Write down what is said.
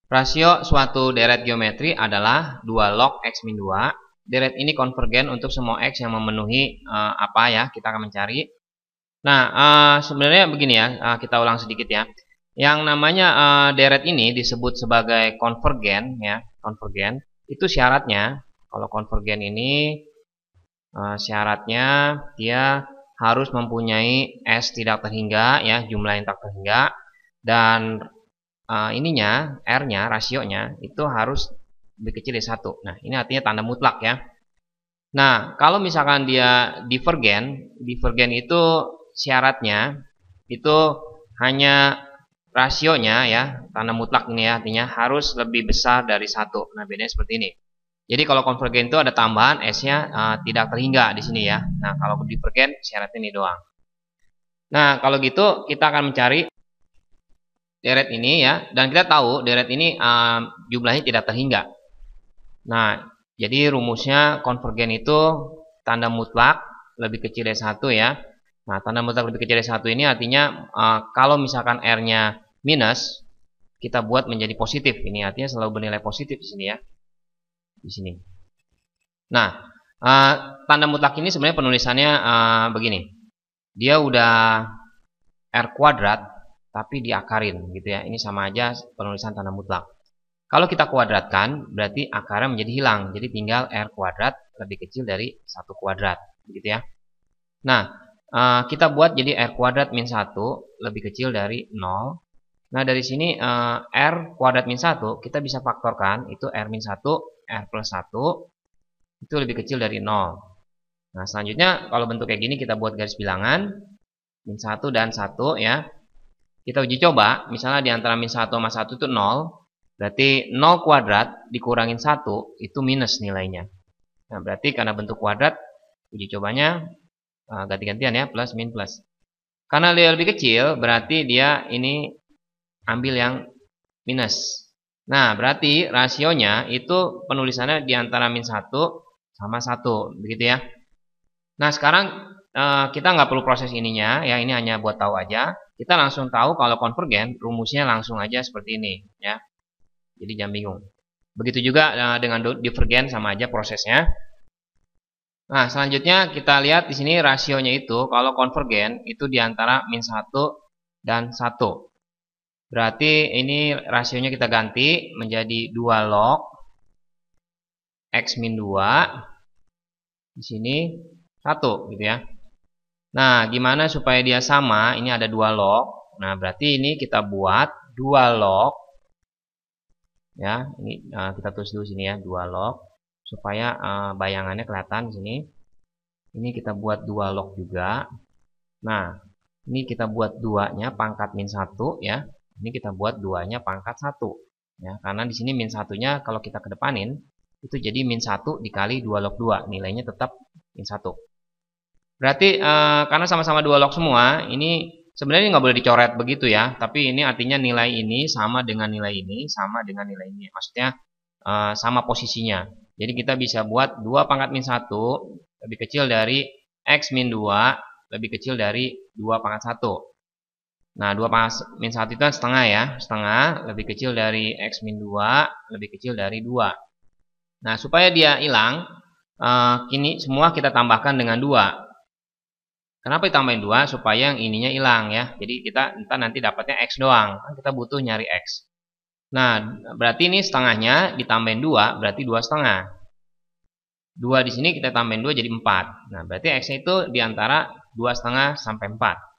Rasio suatu deret geometri adalah 2 log x min 2. Deret ini konvergen untuk semua x yang memenuhi apa ya, kita akan mencari. Nah, sebenarnya begini ya, kita ulang sedikit ya. Yang namanya deret ini disebut sebagai konvergen ya, konvergen. Itu syaratnya, kalau konvergen ini syaratnya dia harus mempunyai S tidak terhingga ya, jumlah yang tak terhingga, dan ininya R-nya, rasionya itu harus lebih kecil dari 1. Nah, ini artinya tanda mutlak ya. Nah, kalau misalkan dia divergen, divergen itu syaratnya itu hanya rasionya ya, tanda mutlak ini ya, artinya harus lebih besar dari 1. Nah, bedanya seperti ini. Jadi kalau konvergen itu ada tambahan S-nya tidak terhingga di sini ya. Nah, kalau divergen syaratnya ini doang. Nah, kalau gitu kita akan mencari deret ini ya, dan kita tahu deret ini jumlahnya tidak terhingga. Nah, jadi rumusnya konvergen itu tanda mutlak lebih kecil dari 1 ya. Nah, tanda mutlak lebih kecil dari 1 ini artinya kalau misalkan R-nya minus, kita buat menjadi positif. Ini artinya selalu bernilai positif di sini ya. Di sini. Nah, tanda mutlak ini sebenarnya penulisannya begini. Dia udah R kuadrat tapi diakarin gitu ya. Ini sama aja penulisan tanda mutlak. Kalau kita kuadratkan berarti akarnya menjadi hilang. Jadi tinggal R kuadrat lebih kecil dari 1 kuadrat gitu ya. Nah, kita buat jadi R kuadrat min 1 lebih kecil dari 0. Nah, dari sini R kuadrat min 1 kita bisa faktorkan, itu R min 1, R plus 1 itu lebih kecil dari 0. Nah, selanjutnya kalau bentuk kayak gini kita buat garis bilangan min 1 dan 1 ya. Kita uji coba, misalnya di antara min 1 sama 1 itu 0, berarti 0 kuadrat dikurangin 1 itu minus nilainya. Nah, berarti karena bentuk kuadrat, uji cobanya ganti-gantian ya, plus min plus. Karena dia lebih kecil, berarti dia ini ambil yang minus. Nah, berarti rasionya itu penulisannya di antara min 1 sama 1, begitu ya. Nah, sekarang kita nggak perlu proses ininya, ya ini hanya buat tahu aja. Kita langsung tahu kalau konvergen, rumusnya langsung aja seperti ini ya. Jadi jangan bingung. Begitu juga dengan divergen, sama aja prosesnya. Nah, selanjutnya kita lihat di sini rasionya itu kalau konvergen itu di antara min 1 dan 1. Berarti ini rasionya kita ganti menjadi 2 log x min 2. Di sini 1 gitu ya. Nah, gimana supaya dia sama? Ini ada 2 log. Nah, berarti ini kita buat 2 log. Ya, ini kita tulis dulu sini ya, 2 log supaya bayangannya kelihatan di sini. Ini kita buat 2 log juga. Nah, ini kita buat 2-nya pangkat min 1 ya. Ini kita buat 2-nya pangkat 1 ya, karena di sini min 1-nya kalau kita kedepanin itu jadi min 1 dikali 2 log 2, nilainya tetap min 1. Berarti karena sama-sama 2 log semua, ini sebenarnya nggak boleh dicoret begitu ya, tapi ini artinya nilai ini sama dengan nilai ini, sama dengan nilai ini. Maksudnya sama posisinya. Jadi kita bisa buat 2 pangkat min 1 lebih kecil dari x min 2 lebih kecil dari 2 pangkat 1. Nah, 2 pangkat min 1 itu kan setengah ya, setengah lebih kecil dari x min 2 lebih kecil dari 2. Nah, supaya dia hilang, kini semua kita tambahkan dengan 2. Kenapa ditambahin 2? Supaya yang ininya hilang ya. Jadi kita entar nanti dapatnya X doang. Kan kita butuh nyari X. Nah, berarti ini setengahnya ditambahin 2, berarti 2 setengah. 2 di sini kita tambahin 2 jadi 4. Nah, berarti X-nya itu diantara 2 setengah sampai 4.